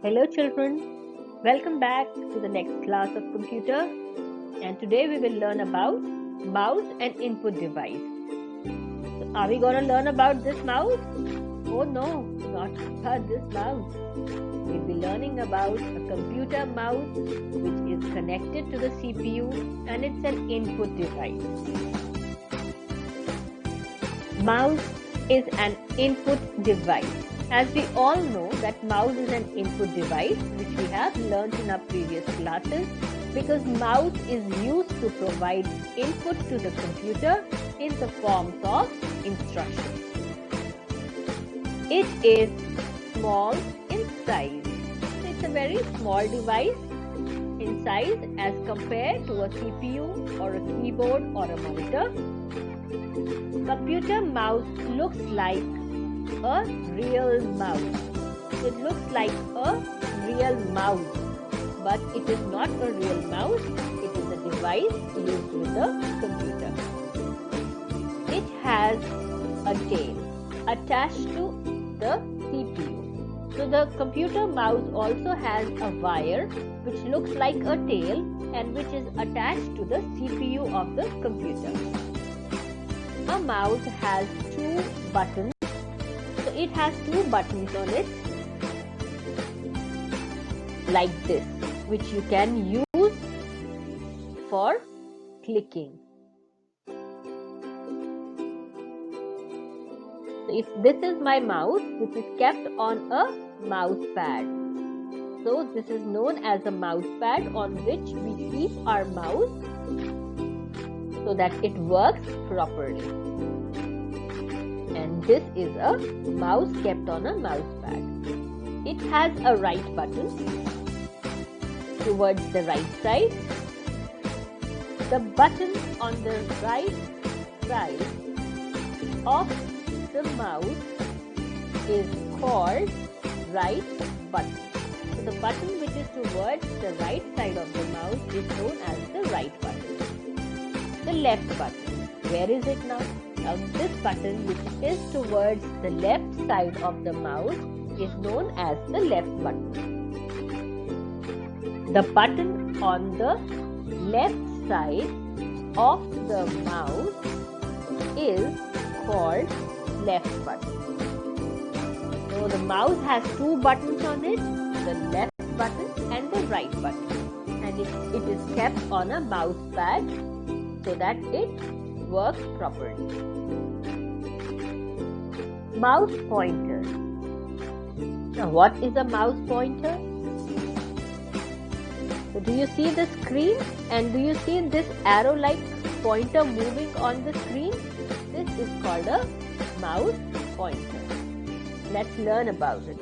Hello children, welcome back to the next class of computer, and today we will learn about mouse and input device. So are we going to learn about this mouse? Oh no, not about this mouse. We'll be learning about a computer mouse which is connected to the CPU and it's an input device. Mouse is an input device. As we all know that mouse is an input device which we have learned in our previous classes, because mouse is used to provide input to the computer in the forms of instructions. It is small in size. It's a very small device in size as compared to a CPU or a keyboard or a monitor. Computer mouse looks like a real mouse. It looks like a real mouse, but it is not a real mouse. It is a device used with the computer. It has a tail attached to the CPU. So the computer mouse also has a wire which looks like a tail and which is attached to the CPU of the computer. A mouse has two buttons. So it has two buttons on it like this, which you can use for clicking. So if this is my mouse, which is kept on a mouse pad. So this is known as a mouse pad on which we keep our mouse so that it works properly. And this is a mouse kept on a mouse pad. It has a right button towards the right side. The button on the right side of the mouse is called right button. So the button which is towards the right side of the mouse is known as the right button. The left button, where is it now? Now this button which is towards the left side of the mouse is known as the left button. The button on the left side of the mouse is called left button. So the mouse has two buttons on it, the left button and the right button, and it is kept on a mouse pad so that it works properly. Mouse pointer. Now what is a mouse pointer? So do you see the screen and do you see this arrow like pointer moving on the screen? This is called a mouse pointer. Let's learn about it.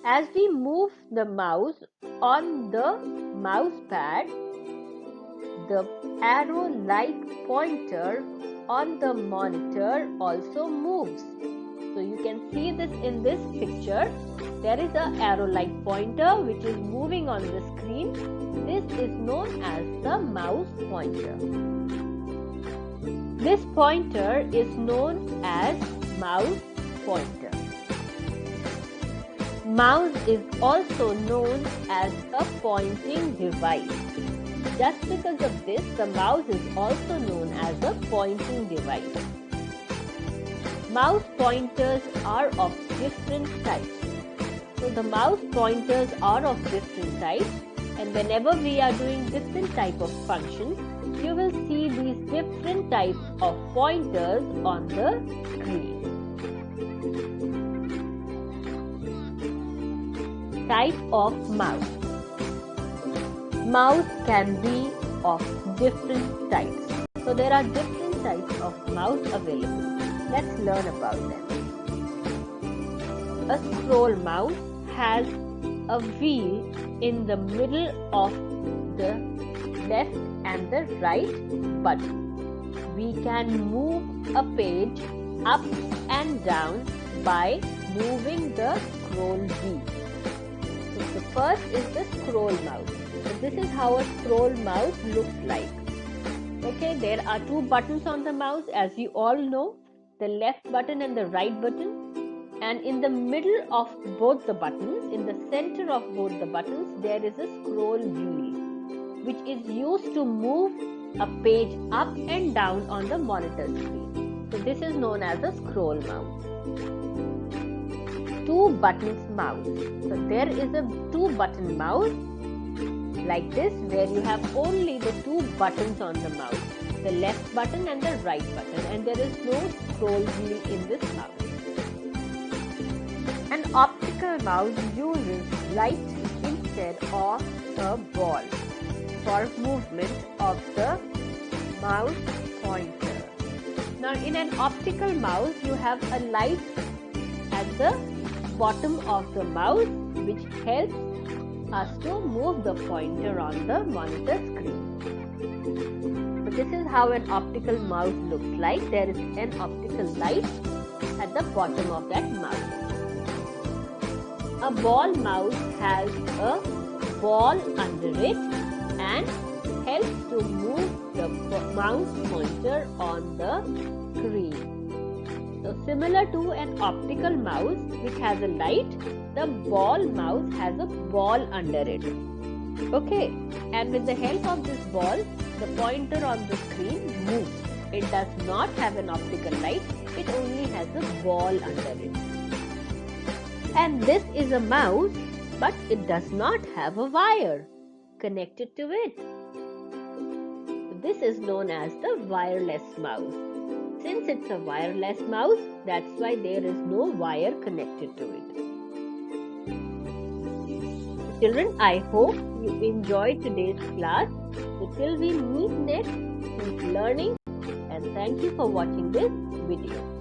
As we move the mouse on the mouse pad, the arrow-like pointer on the monitor also moves. So you can see this in this picture. There is an arrow-like pointer which is moving on the screen. This is known as the mouse pointer. This pointer is known as mouse pointer. Mouse is also known as a pointing device. Just because of this, the mouse is also known as a pointing device. Mouse pointers are of different types. So the mouse pointers are of different types, and whenever we are doing different type of functions, you will see these different types of pointers on the screen. Type of mouse. Mouse can be of different types. So there are different types of mouse available. Let's learn about them. A scroll mouse has a wheel in the middle of the left and the right button. We can move a page up and down by moving the scroll wheel. So the first is the scroll mouse. So this is how a scroll mouse looks like. Okay, there are two buttons on the mouse, as you all know, the left button and the right button. And in the middle of both the buttons, in the center of both the buttons, there is a scroll wheel which is used to move a page up and down on the monitor screen. So this is known as a scroll mouse. Two buttons mouse. So there is a two button mouse like this, where you have only the two buttons on the mouse, the left button and the right button, and there is no scroll wheel in this mouse. An optical mouse uses light instead of a ball for movement of the mouse pointer. Now in an optical mouse, you have a light at the bottom of the mouse which helps us to move the pointer on the monitor screen. So this is how an optical mouse looks like. There is an optical light at the bottom of that mouse. A ball mouse has a ball under it and helps to move the mouse pointer on the screen. So similar to an optical mouse which has a light, the ball mouse has a ball under it. Okay, and with the help of this ball, the pointer on the screen moves. It does not have an optical light, it only has a ball under it. And this is a mouse, but it does not have a wire connected to it. This is known as the wireless mouse. Since it's a wireless mouse, that's why there is no wire connected to it. Children, I hope you enjoyed today's class. So till we meet next, keep learning, and thank you for watching this video.